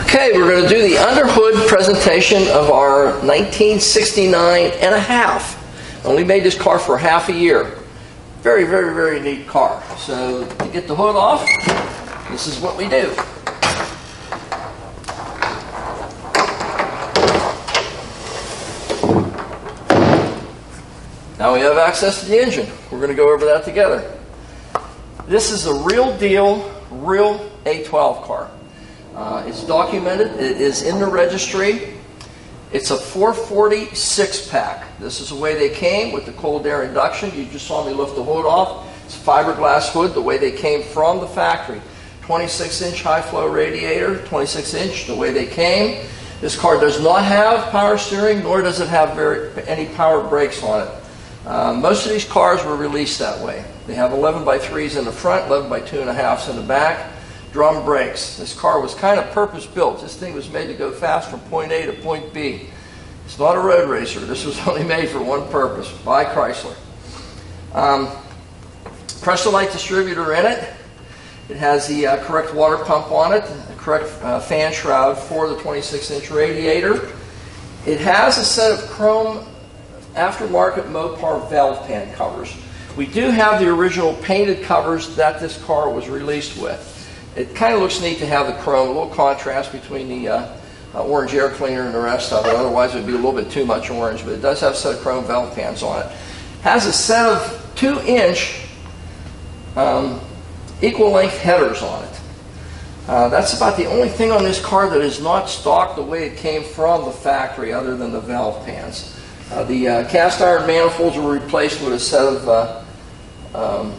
Okay, we're going to do the underhood presentation of our 1969 and a half. Only made this car for half a year. Very, very, very neat car. So to get the hood off, this is what we do. Now we have access to the engine. We're going to go over that together. This is a real deal, real A12 car. It's documented. It is in the registry. It's a 440 6-pack. This is the way they came with the cold air induction. You just saw me lift the hood off. It's a fiberglass hood the way they came from the factory. 26-inch high-flow radiator, 26-inch the way they came. This car does not have power steering, nor does it have any power brakes on it. Most of these cars were released that way. They have 11x3s in the front, 11x2.5s in the back. Drum brakes. This car was kind of purpose-built. This thing was made to go fast from point A to point B. It's not a road racer. This was only made for one purpose, by Chrysler. Pressure light distributor in it. It has the correct water pump on it, the correct fan shroud for the 26-inch radiator. It has a set of chrome aftermarket Mopar valve pan covers. We do have the original painted covers that this car was released with. It kind of looks neat to have the chrome, a little contrast between the orange air cleaner and the rest of it. Otherwise, it would be a little bit too much orange, but it does have a set of chrome valve pans on it. Has a set of 2-inch equal length headers on it. That's about the only thing on this car that is not stock the way it came from the factory, other than the valve pans. The cast iron manifolds were replaced with a set of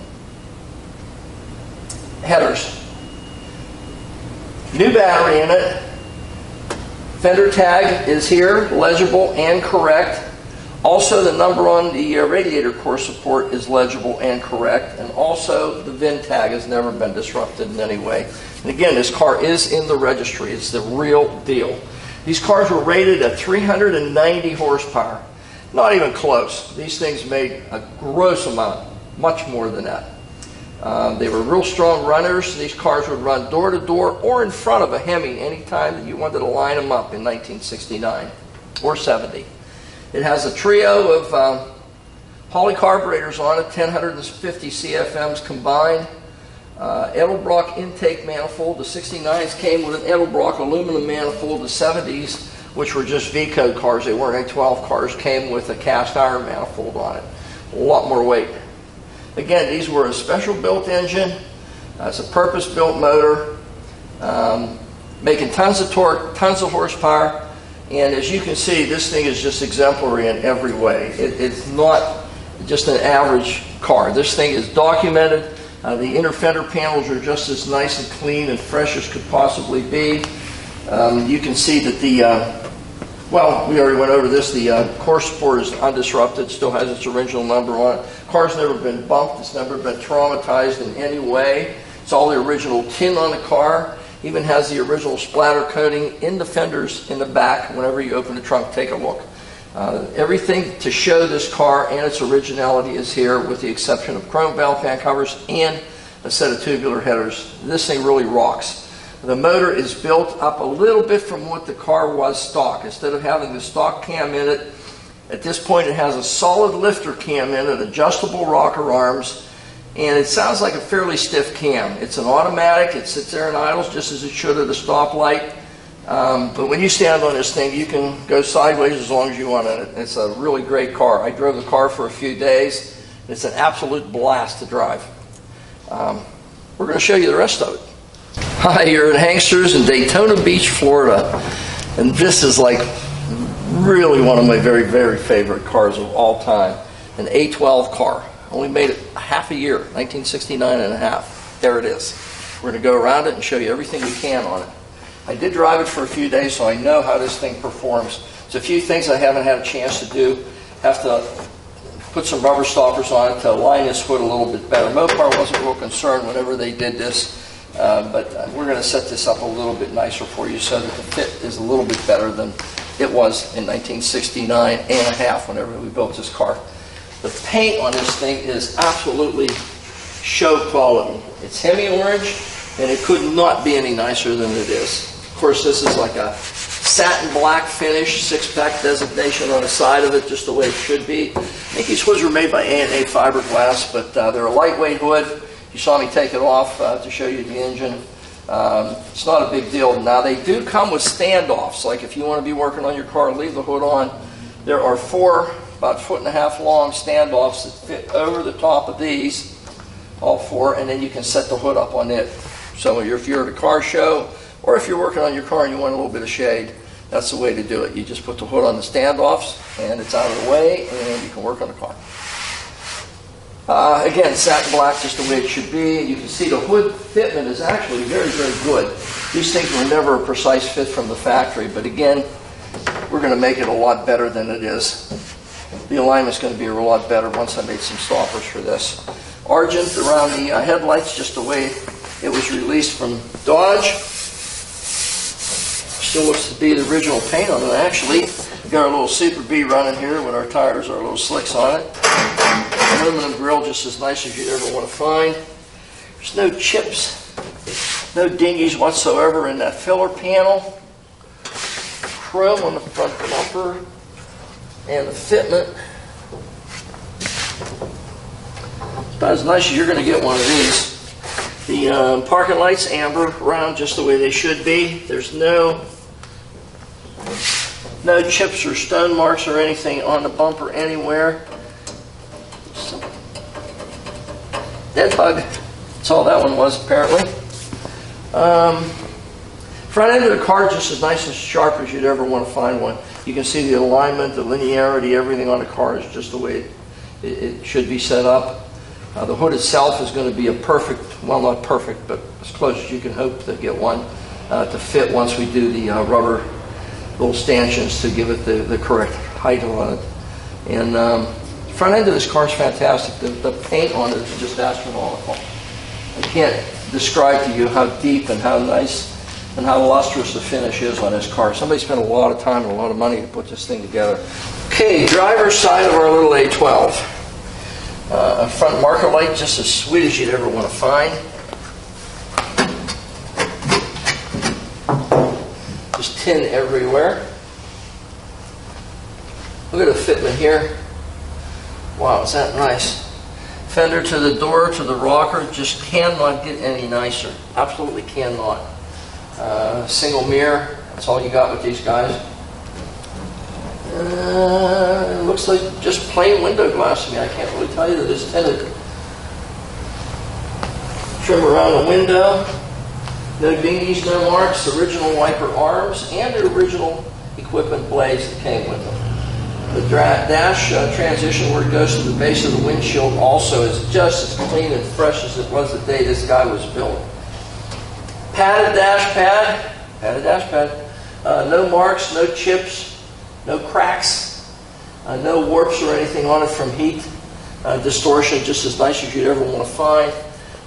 headers. New battery in it. Fender tag is here, legible and correct. Also, the number on the radiator core support is legible and correct. And also, the VIN tag has never been disrupted in any way. And again, this car is in the registry. It's the real deal. These cars were rated at 390 horsepower. Not even close. These things made a gross amount, much more than that. They were real strong runners. These cars would run door to door or in front of a Hemi anytime that you wanted to line them up in 1969 or 70. It has a trio of poly carburetors on it, 1,050 CFMs combined. Edelbrock intake manifold. The 69s came with an Edelbrock aluminum manifold. The 70s, which were just V-code cars, they weren't A12 cars, came with a cast iron manifold on it. A lot more weight. Again, these were a special built engine. It's a purpose built motor, making tons of torque, tons of horsepower, and as you can see, this thing is just exemplary in every way. It's not just an average car. This thing is documented. The inner fender panels are just as nice and clean and fresh as could possibly be. You can see that the well, we already went over this. The core support is undisrupted, still has its original number on it. Car's never been bumped. It's never been traumatized in any way. It's all the original tin on the car. Even has the original splatter coating in the fenders in the back. Whenever you open the trunk, take a look. Everything to show this car and its originality is here, with the exception of chrome valve pan covers and a set of tubular headers. This thing really rocks. The motor is built up a little bit from what the car was stock. Instead of having the stock cam in it, at this point it has a solid lifter cam in it, adjustable rocker arms, and it sounds like a fairly stiff cam. It's an automatic. It sits there and idles just as it should at a stoplight. But when you stand on this thing, you can go sideways as long as you want in it. It's a really great car. I drove the car for a few days. It's an absolute blast to drive. We're going to show you the rest of it. Hi, you're at Hangsters in Daytona Beach, Florida, and this is like really one of my very, very favorite cars of all time. An A12 car. Only made it half a year, 1969 and a half. There it is. We're going to go around it and show you everything we can on it. I did drive it for a few days, so I know how this thing performs. There's a few things I haven't had a chance to do. Have to put some rubber stoppers on it to align this hood a little bit better. Mopar wasn't real concerned whenever they did this. But we're going to set this up a little bit nicer for you so that the fit is a little bit better than it was in 1969 and a half whenever we built this car. The paint on this thing is absolutely show quality. It's Hemi orange, and it could not be any nicer than it is. course, this is like a satin black finish, 6-pack designation on the side of it, just the way it should be. I think these hoods were made by A&A fiberglass, but they're a lightweight hood. You saw me take it off to show you the engine. It's not a big deal. Now, they do come with standoffs. Like if you want to be working on your car, leave the hood on. There are 4, about 1.5 foot long standoffs that fit over the top of these, all 4, and then you can set the hood up on it. So if you're at a car show, or if you're working on your car and you want a little bit of shade, that's the way to do it. You just put the hood on the standoffs, and it's out of the way, and you can work on the car. Again, satin black, just the way it should be. You can see the hood fitment is actually very, very good. These things were never a precise fit from the factory, but again, we're going to make it a lot better than it is. The alignment's going to be a lot better once I made some stoppers for this. Argent around the headlights, just the way it was released from Dodge. Still looks to be the original paint on it, actually. We've got our little Super B running here with our tires, our little slicks on it. Aluminum grill, just as nice as you'd ever want to find. There's no chips, no dingies whatsoever in that filler panel. Chrome on the front bumper and the fitment. About as nice as you're going to get one of these. The parking lights, amber, round, just the way they should be. There's no chips or stone marks or anything on the bumper anywhere. Dead bug. That's all that one was, apparently. Front end of the car just as nice and sharp as you'd ever want to find one. You can see the alignment, the linearity, everything on the car is just the way it should be set up. The hood itself is going to be a perfect, well, not perfect, but as close as you can hope to get one to fit once we do the rubber little stanchions to give it the correct height on it. And front end of this car is fantastic. The paint on it is just astronomical. I can't describe to you how deep and how nice and how lustrous the finish is on this car. Somebody spent a lot of time and a lot of money to put this thing together. Okay, driver's side of our little A12. A front marker light just as sweet as you'd ever want to find. Just tin everywhere. Look at the fitment here. Wow, is that nice? Fender to the door, to the rocker, just cannot get any nicer. Absolutely cannot. Single mirror, that's all you got with these guys. It looks like just plain window glass to me. I can't really tell you that it's tinted. Trim around the window. No dinghies, no marks. Original wiper arms and the original equipment blades that came with them. The dash transition where it goes to the base of the windshield also is just as clean and fresh as it was the day this guy was built. Padded dash pad. No marks, no chips, no cracks, no warps or anything on it from heat. Distortion just as nice as you'd ever want to find.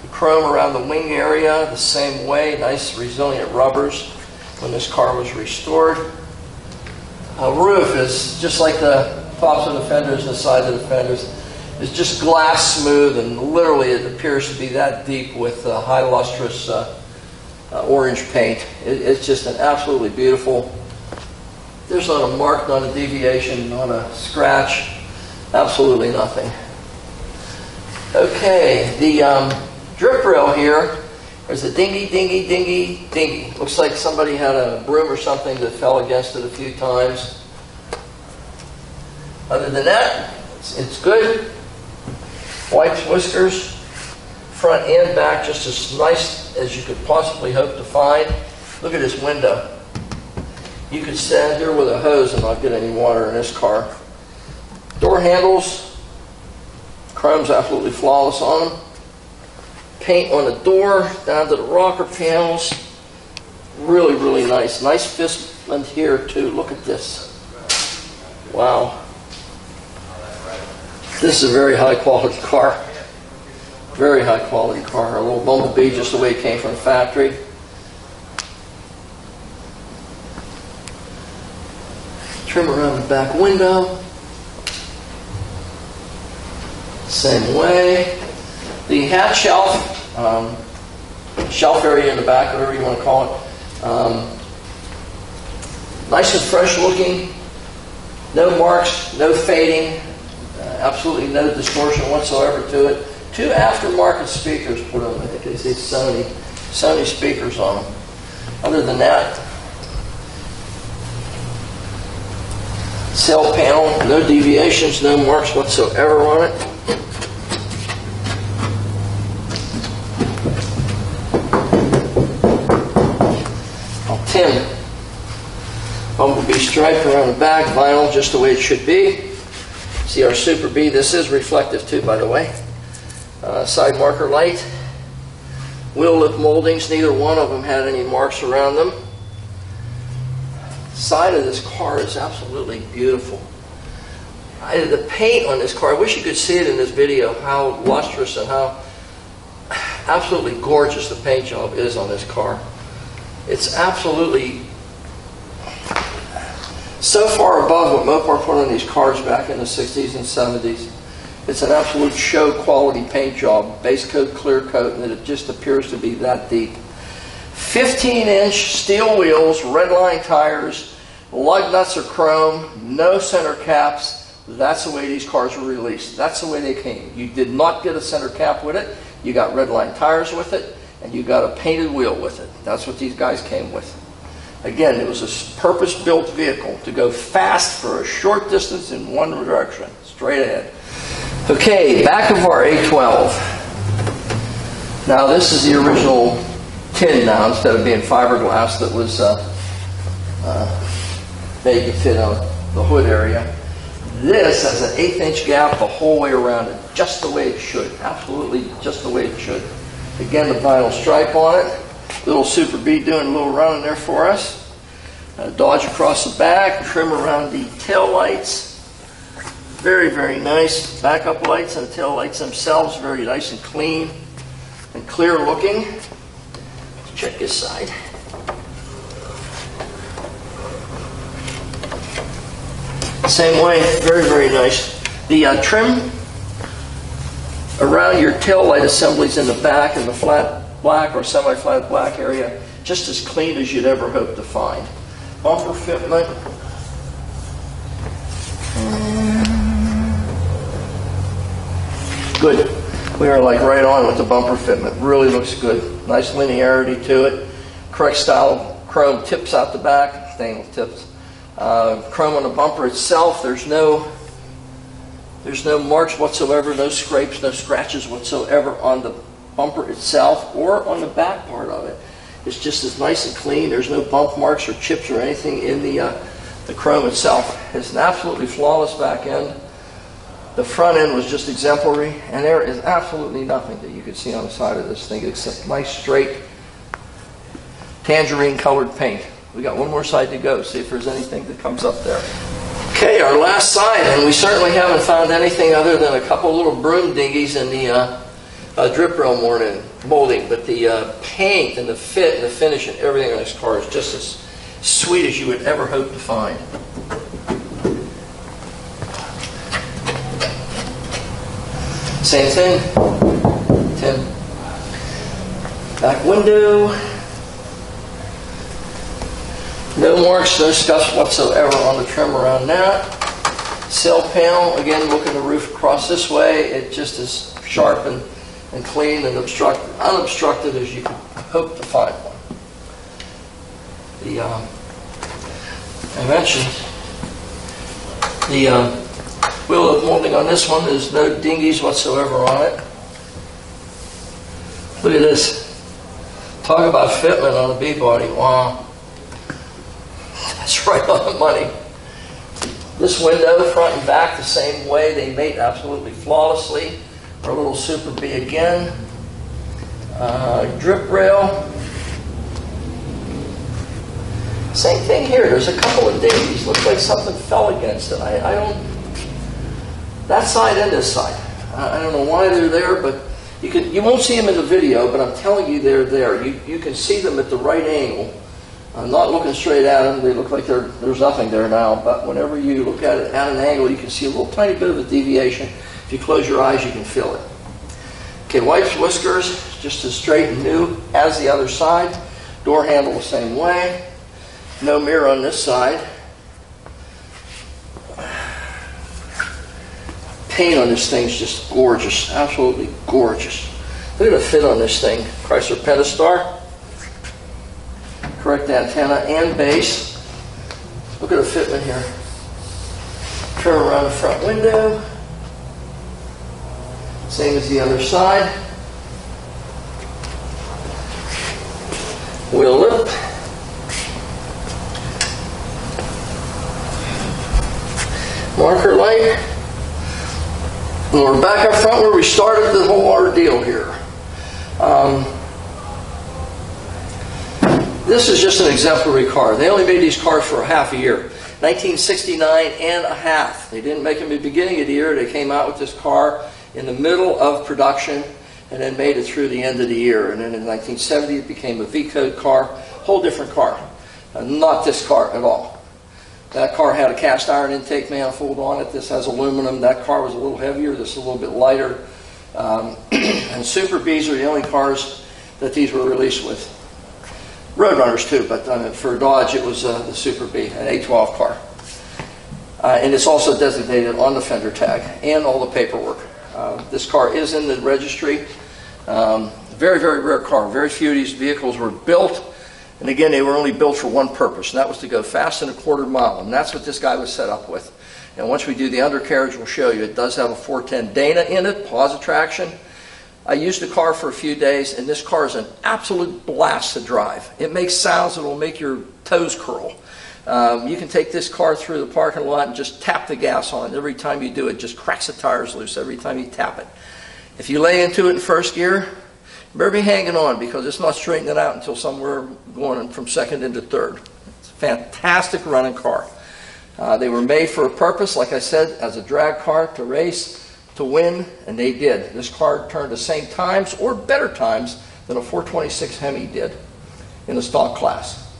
The chrome around the wing area the same way, nice resilient rubbers when this car was restored. Roof is just like the tops of the fenders and the sides of the fenders. It's just glass smooth, and literally it appears to be that deep with high lustrous orange paint. It's just an absolutely beautiful. There's not a mark, not a deviation, not a scratch, absolutely nothing. Okay, the drip rail here. There's a dingy. Looks like somebody had a broom or something that fell against it a few times. Other than that, it's good. Wipes, whiskers, front and back, just as nice as you could possibly hope to find. Look at this window. You could stand here with a hose and not get any water in this car. Door handles, chrome's absolutely flawless on them. Paint on the door, down to the rocker panels. Really, really nice. Nice fitment here too. Look at this. Wow. This is a very high quality car. Very high quality car. A little Bumblebee just the way it came from the factory. Trim around the back window. Same way. The hatch shelf area in the back, whatever you want to call it, Nice and fresh looking. No marks, no fading. Absolutely no distortion whatsoever to it. 2 aftermarket speakers put on. I think they say Sony speakers on them. Other than that, Sill panel, no deviations, no marks whatsoever on it. Tin. Bumblebee stripe around the back, vinyl just the way it should be. See our Super B, this is reflective too, by the way. Side marker light. Wheel lip moldings, neither one of them had any marks around them. Side of this car is absolutely beautiful. The paint on this car, I wish you could see it in this video, how lustrous and how absolutely gorgeous the paint job is on this car. It's absolutely so far above what Mopar put on these cars back in the 60s and 70s. It's an absolute show quality paint job, base coat, clear coat, and it just appears to be that deep. 15-inch steel wheels, red line tires, lug nuts are chrome, no center caps. That's the way these cars were released. That's the way they came. You did not get a center cap with it. You got red line tires with it, and you got a painted wheel with it. That's what these guys came with. Again, it was a purpose-built vehicle to go fast for a short distance in one direction, straight ahead. Okay, back of our A12. Now this is the original tin now, instead of being fiberglass that was made to fit on the hood area. This has an 1/8-inch gap the whole way around it, just the way it should. Absolutely just the way it should. Again, the vinyl stripe on it. Little Super B doing a little run in there for us. Dodge across the back, trim around the tail lights. Very, very nice. Backup lights and the tail lights themselves, very nice and clean and clear looking. Let's check this side. Same way, very, very nice. The trim around your tail light assemblies in the back and the flat black or semi-flat black area, just as clean as you'd ever hope to find. Bumper fitment. Good. We are like right on with the bumper fitment. Really looks good. Nice linearity to it. Correct style chrome tips out the back. Stainless tips. Chrome on the bumper itself. There's no marks whatsoever. No scrapes. No scratches whatsoever on the bumper itself or on the back part of it. It's just as nice and clean. There's no bump marks or chips or anything in the chrome itself. It's an absolutely flawless back end. The front end was just exemplary, and there is absolutely nothing that you could see on the side of this thing except nice straight tangerine colored paint. We got one more side to go, see if there's anything that comes up there. Okay, our last side, and we certainly haven't found anything other than a couple little broom dinghies in the drip rail molding, but the paint and the fit and the finish and everything on this car is just as sweet as you would ever hope to find. Same thing, tin. Back window. No marks, no scuffs whatsoever on the trim around that. Sill panel, again, look at the roof across this way. It just is sharp and clean and unobstructed as you could hope to find one. I mentioned the wheel of molding on this one. There's no dinghies whatsoever on it. Look at this. Talk about fitment on a B-body. Wow. That's right on the money. This window, front and back, the same way. They mate absolutely flawlessly. Our little Super B again. Drip rail. Same thing here. There's a couple of dinghies. Looks like something fell against it. I don't. That side and this side. I don't know why they're there, but you won't see them in the video. But I'm telling you, they're there. You can see them at the right angle. I'm not looking straight at them. They look like there's nothing there now. But whenever you look at it at an angle, you can see a little tiny bit of a deviation. If you close your eyes, you can feel it. Okay, wipes, whiskers, just as straight and new as the other side. Door handle the same way. No mirror on this side. Paint on this thing's just gorgeous, absolutely gorgeous. Look at the fit on this thing. Chrysler Pentastar. Correct antenna and base. Look at the fitment here. Turn around the front window. Same as the other side. Wheel lip. Marker light. And we're back up front where we started the whole ordeal here. This is just an exemplary car. They only made these cars for a half a year. 1969 and a half. They didn't make them at the beginning of the year. They came out with this car in the middle of production and then made it through the end of the year. And then in 1970 it became a V-code car, whole different car. Not this car at all. That car had a cast iron intake manifold on it. This has aluminum. That car was a little heavier. This is a little bit lighter. And Super Bs are the only cars that these were released with. Roadrunners too, but for Dodge it was the Super B, an A12 car. And it's also designated on the fender tag and all the paperwork. This car is in the registry. Very, very rare car. Very few of these vehicles were built. And again, they were only built for one purpose, and that was to go fast in a quarter mile. And that's what this guy was set up with. And once we do the undercarriage, we'll show you. It does have a 410 Dana in it, pause traction. I used the car for a few days, and this car is an absolute blast to drive. It makes sounds that will make your toes curl. You can take this car through the parking lot and just tap the gas on it. Every time you do it, just cracks the tires loose every time you tap it. If you lay into it in first gear, you better be hanging on because it's not straightening out until somewhere going from second into third. It's a fantastic running car. They were made for a purpose, like I said, as a drag car to race, to win, and they did. This car turned the same times or better times than a 426 Hemi did in the stock class.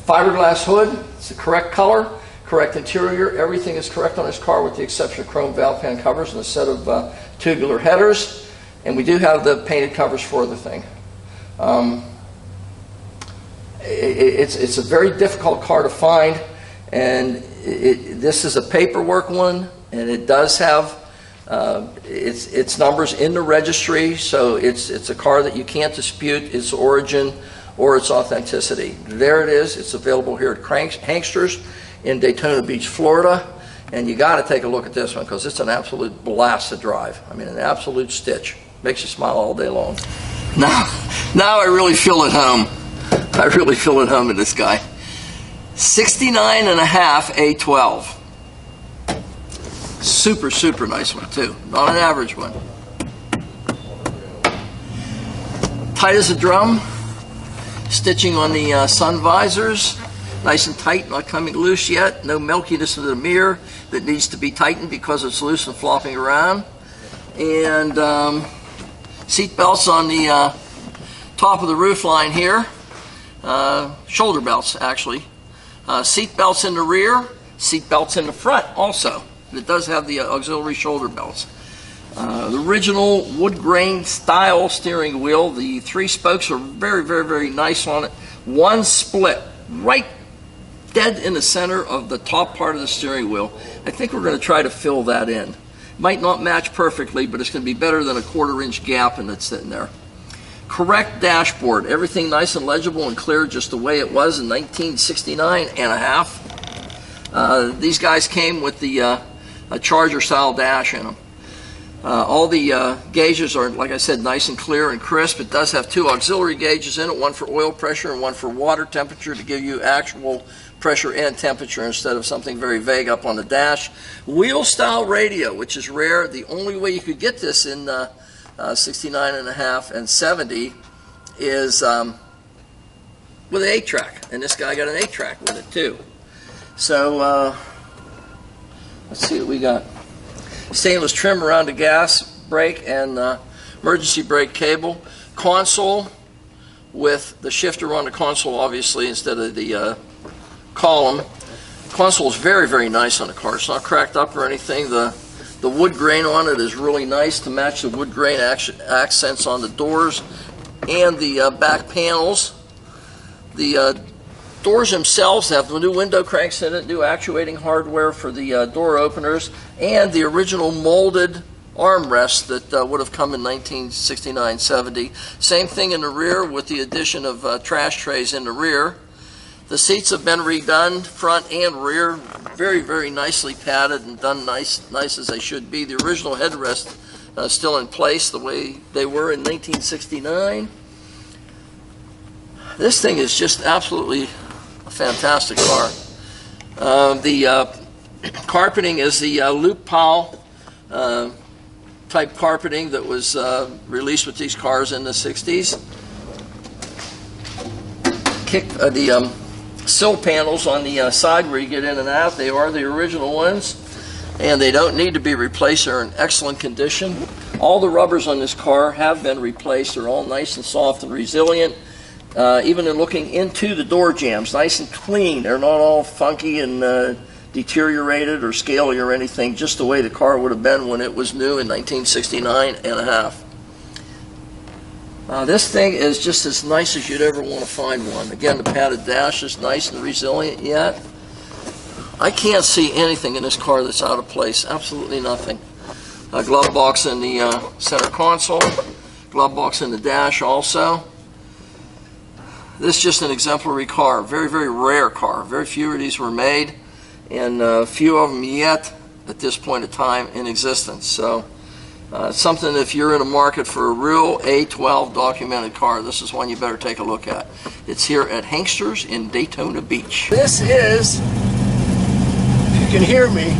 Fiberglass hood, it's the correct color, correct interior, everything is correct on this car with the exception of chrome valve pan covers and a set of tubular headers. And we do have the painted covers for the thing. It's a very difficult car to find, and this is a paperwork one, and it does have its numbers in the registry, so it's a car that you can't dispute its origin or its authenticity. There it is. It's available here at Hanksters in Daytona Beach, Florida, and you got to take a look at this one because it's an absolute blast to drive. I mean, an absolute stitch. Makes you smile all day long. Now I really feel at home. I really feel at home in this guy. 69 and a half A12. Super, super nice one too. Not an average one. Tight as a drum. Stitching on the sun visors. Nice and tight, not coming loose yet. No milkiness of the mirror that needs to be tightened because it's loose and flopping around. And seat belts on the top of the roof line here. Shoulder belts, actually. Seat belts in the rear. Seat belts in the front also. It does have the auxiliary shoulder belts. The original wood grain style steering wheel. The three spokes are very, very, very nice on it. One split right dead in the center of the top part of the steering wheel. I think we're going to try to fill that in. Might not match perfectly, but it's going to be better than a 1/4-inch gap and it's sitting there. Correct dashboard. Everything nice and legible and clear just the way it was in 1969 and a half. These guys came with the a Charger style dash in them. All the gauges are, like I said, nice and clear and crisp. It does have two auxiliary gauges in it, one for oil pressure and one for water temperature to give you actual pressure and temperature instead of something very vague up on the dash. Wheel style radio, which is rare. The only way you could get this in 69 and a half and 70 is with an 8-track, and this guy got an 8-track with it too. So let's see what we got. Stainless trim around the gas brake and emergency brake cable. Console with the shifter on the console, obviously, instead of the column. Console is very, very nice on the car. It's not cracked up or anything. The wood grain on it is really nice to match the wood grain accents on the doors and the back panels. The doors themselves have the new window cranks in it, new actuating hardware for the door openers, and the original molded armrest that would have come in 1969-70. Same thing in the rear with the addition of trash trays in the rear. The seats have been redone, front and rear, very, very nicely padded and done nice as they should be. The original headrest still in place the way they were in 1969. This thing is just absolutely a fantastic car. The carpeting is the loop pile type carpeting that was released with these cars in the 60s. The sill panels on the side where you get in and out, they are the original ones, and they don't need to be replaced. They're in excellent condition. All the rubbers on this car have been replaced. They're all nice and soft and resilient. Even in looking into the door jambs, nice and clean. They're not all funky and deteriorated or scaly or anything, just the way the car would have been when it was new in 1969 and a half. This thing is just as nice as you'd ever want to find one. Again, the padded dash is nice and resilient yet. I can't see anything in this car that's out of place, absolutely nothing. Glove box in the center console, glove box in the dash also. This is just an exemplary car, very, very rare car. Very few of these were made, and few of them yet at this point in time in existence. So something, if you're in a market for a real A12 documented car, this is one you better take a look at. It's here at Hanksters in Daytona Beach. This is, if you can hear me,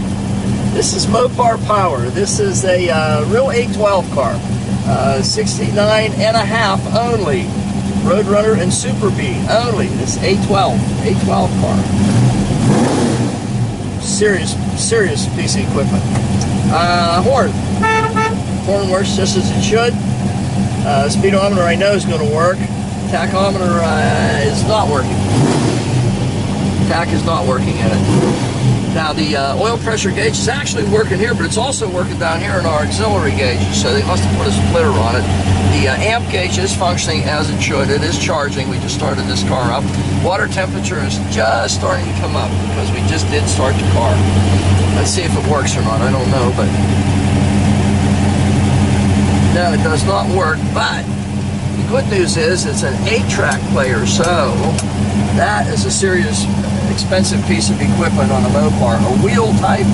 this is Mopar Power. This is a real A12 car, 69 and a half only. Roadrunner and Super B only. This A12 car. Serious piece of equipment. Horn works just as it should. Speedometer I know is going to work. Tachometer is not working. Tach is not working in it. Now the oil pressure gauge is actually working here, but it's also working down here in our auxiliary gauges, so they must have put a splitter on it. The amp gauge is functioning as it should. It is charging. We just started this car up. Water temperature is just starting to come up because we just did start the car. Let's see if it works or not. I don't know, but no, it does not work. But the good news is it's an 8-track player, so that is a serious expensive piece of equipment on a Mopar. A wheel type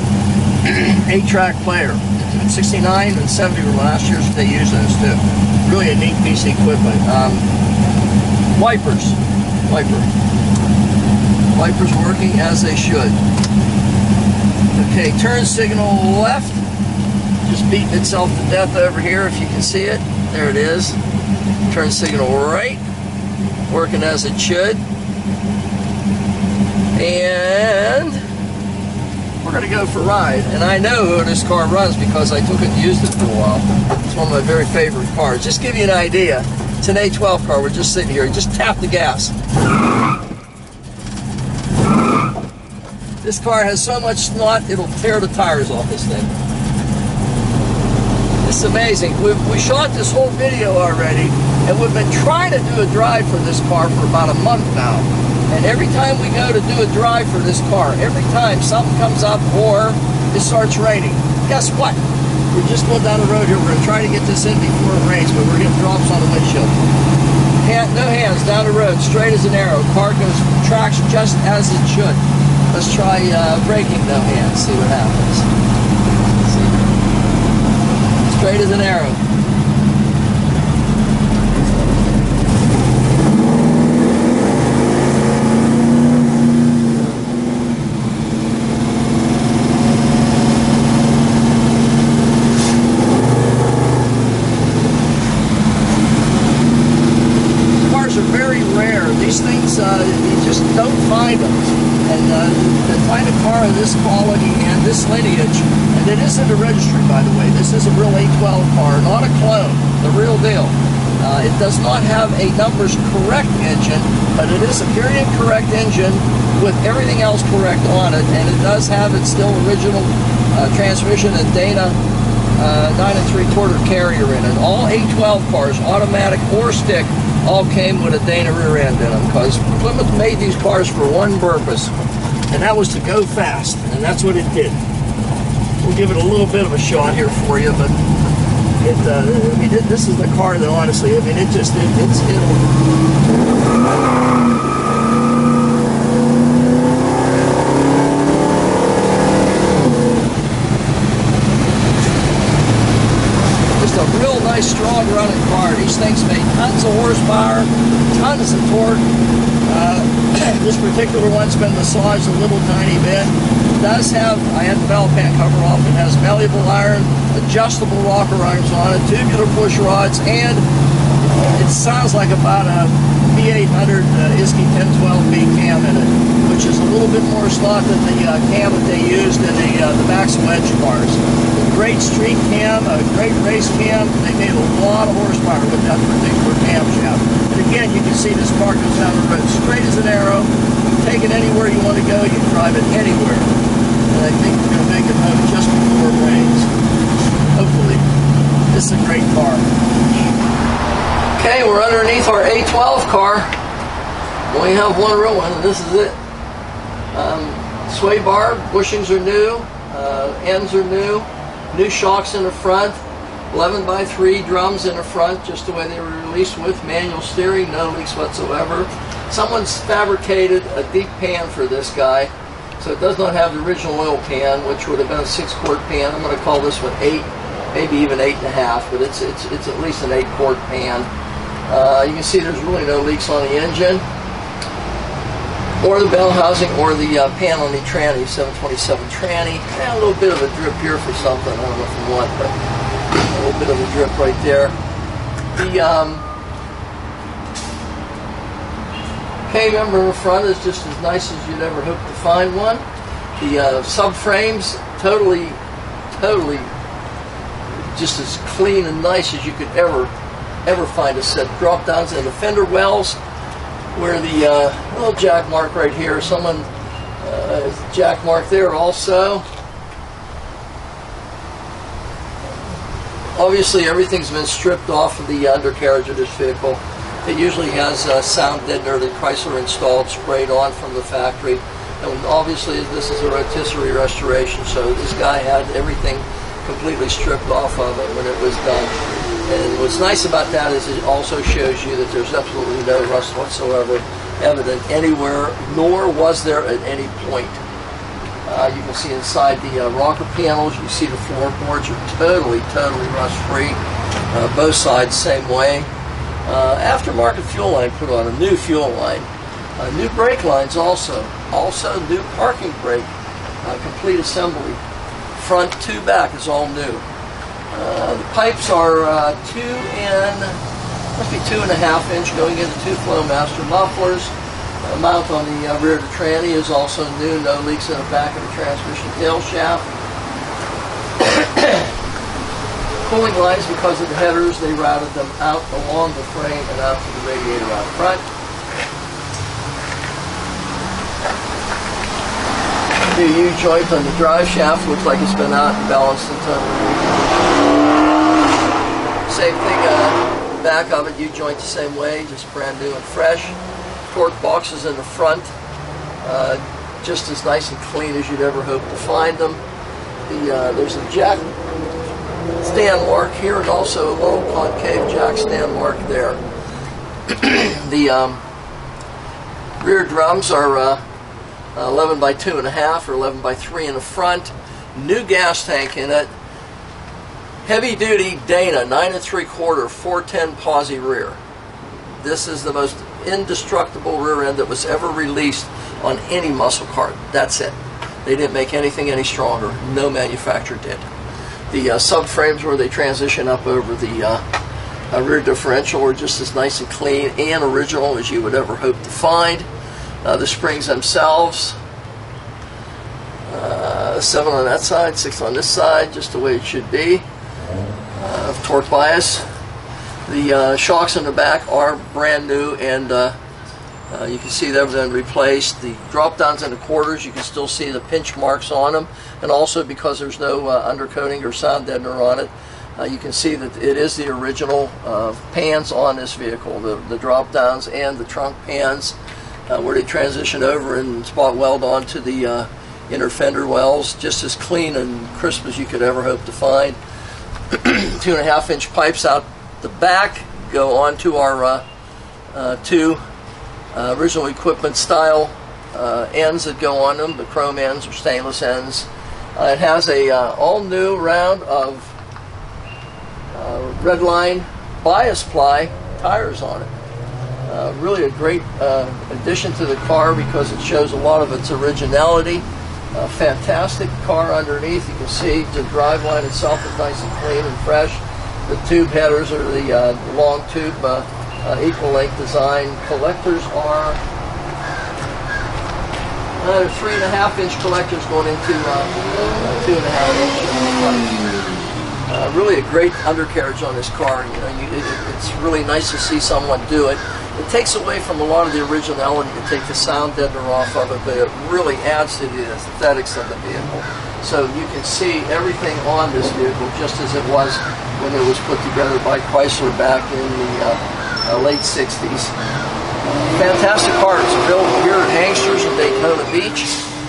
8-track player. 69 and 70 were last year's they used those too. Really a neat piece of equipment. Wipers working as they should. Okay, turn signal left. Just beating itself to death over here if you can see it. There it is. Turn signal right. Working as it should. And we're going to go for a ride. And I know how this car runs because I took it and used it for a while. It's one of my very favorite cars. Just to give you an idea, it's an A12 car. We're just sitting here. Just tap the gas. This car has so much snot, it'll tear the tires off this thing. It's amazing. We shot this whole video already, and we've been trying to do a drive for this car for about a month now. And every time we go to do a drive for this car, every time something comes up or it starts raining, guess what? We're just going down the road here. We're going to try to get this in before it rains, but we're getting drops on the windshield. No hands, down the road, straight as an arrow. Car goes, tracks just as it should. Let's try braking, no hands, see what happens. See? Straight as an arrow. These things, you just don't find them. And to find a car of this quality and this lineage, and it is in the registry, by the way. This is a real A12 car, not a clone, the real deal. It does not have a numbers correct engine, but it is a period correct engine with everything else correct on it, and it does have its still original transmission and Dana 9 3/4 carrier in it. All A12 cars, automatic or stick, all came with a Dana rear end in them, because Plymouth made these cars for one purpose, and that was to go fast, and that's what it did. We'll give it a little bit of a shot here for you, but this is the car that honestly, I mean, it'll a real nice, strong running car. These things make tons of horsepower, tons of torque. This particular one's been massaged a little tiny bit. It does have, I had the valve pan cover off, it has malleable iron, adjustable rocker arms on it, tubular push rods, and it sounds like about a V800 ISKI 1012B cam in it, which is a little bit more slot than the cam that they used in the Maxim Edge cars. Great street cam, a great race cam. They made a lot of horsepower with that particular camshaft. And again, you can see this car goes down the road straight as an arrow. You take it anywhere you want to go, you can drive it anywhere. And I think we're going to make it home just before it rains. Hopefully. This is a great car. Okay, we're underneath our A12 car. We only have one real one, and this is it. Sway bar, bushings are new, ends are new. New shocks in the front, 11x3 drums in the front, just the way they were released, with manual steering, no leaks whatsoever. Someone's fabricated a deep pan for this guy, so it does not have the original oil pan, which would have been a 6-quart pan. I'm going to call this one 8, maybe even 8.5, but it's at least an 8-quart pan. You can see there's really no leaks on the engine, or the bell housing, or the panel on the tranny, 727 tranny. And a little bit of a drip here for something, I don't know from what, but a little bit of a drip right there. The K-member in the front is just as nice as you'd ever hope to find one. The subframes, totally just as clean and nice as you could ever find a set. Drop downs in the fender wells, where the little jack mark right here, someone jack mark there also. Obviously everything's been stripped off of the undercarriage of this vehicle. It usually has a sound deadener that Chrysler installed, sprayed on from the factory. And obviously this is a rotisserie restoration, so this guy had everything completely stripped off of it when it was done. And what's nice about that is it also shows you that there's absolutely no rust whatsoever evident anywhere, nor was there at any point. You can see inside the rocker panels, you see the floorboards are totally rust-free. Both sides same way. Aftermarket fuel line put on, a new fuel line. New brake lines also new parking brake, complete assembly. Front to back is all new. The pipes are must be 2.5 inch going into 2 Flowmaster mufflers. Mount on the rear of the tranny is also new, no leaks in the back of the transmission tail shaft. Cooling lines, because of the headers, they routed them out along the frame and out to the radiator out front. New U-joint on the drive shaft, looks like it's been out and balanced into. Same thing, back of it, U-joint the same way, just brand new and fresh. Torque boxes in the front, just as nice and clean as you'd ever hope to find them. There's a jack stand mark here, and also a little concave jack stand mark there. The rear drums are 11x2.5 or 11x3 in the front. New gas tank in it. Heavy duty Dana 9 3/4 410 posi rear. This is the most indestructible rear end that was ever released on any muscle car. That's it. They didn't make anything any stronger. No manufacturer did. The subframes where they transition up over the rear differential are just as nice and clean and original as you would ever hope to find. The springs themselves, 7 on that side, 6 on this side, just the way it should be. Torque bias. The shocks in the back are brand new, and you can see they've been replaced. The drop downs in the quarters, you can still see the pinch marks on them, and also because there's no undercoating or sound deadener on it, You can see that it is the original pans on this vehicle, the drop downs and the trunk pans, where they transition over and spot weld onto the inner fender wells, just as clean and crisp as you could ever hope to find. 2.5-inch pipes out the back go onto our two original equipment style ends that go on them, the chrome ends or stainless ends. It has a all new round of Redline bias ply tires on it. Really a great addition to the car because it shows a lot of its originality. Fantastic car underneath. You can see the driveline itself is nice and clean and fresh. The tube headers are the long tube equal length design. Collectors are 3.5-inch collectors going into 2.5-inch. Really a great undercarriage on this car. You know, it's really nice to see someone do it. It takes away from a lot of the originality to take the sound deadener off of it, but it really adds to the aesthetics of the vehicle. So you can see everything on this vehicle just as it was when it was put together by Chrysler back in the late 60s. Fantastic car. It's built here at Hangsters in Daytona Beach,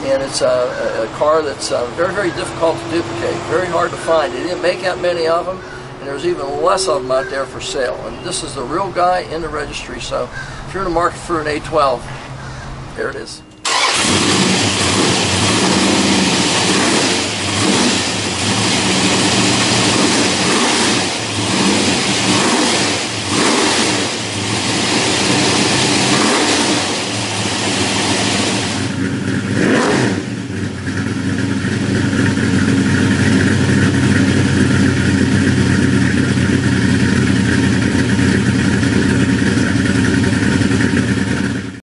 and it's a car that's very, very difficult to duplicate, very hard to find. They didn't make that many of them, and there's even less of them out there for sale. And this is the real guy in the registry, so if you're in the market for an A12, there it is.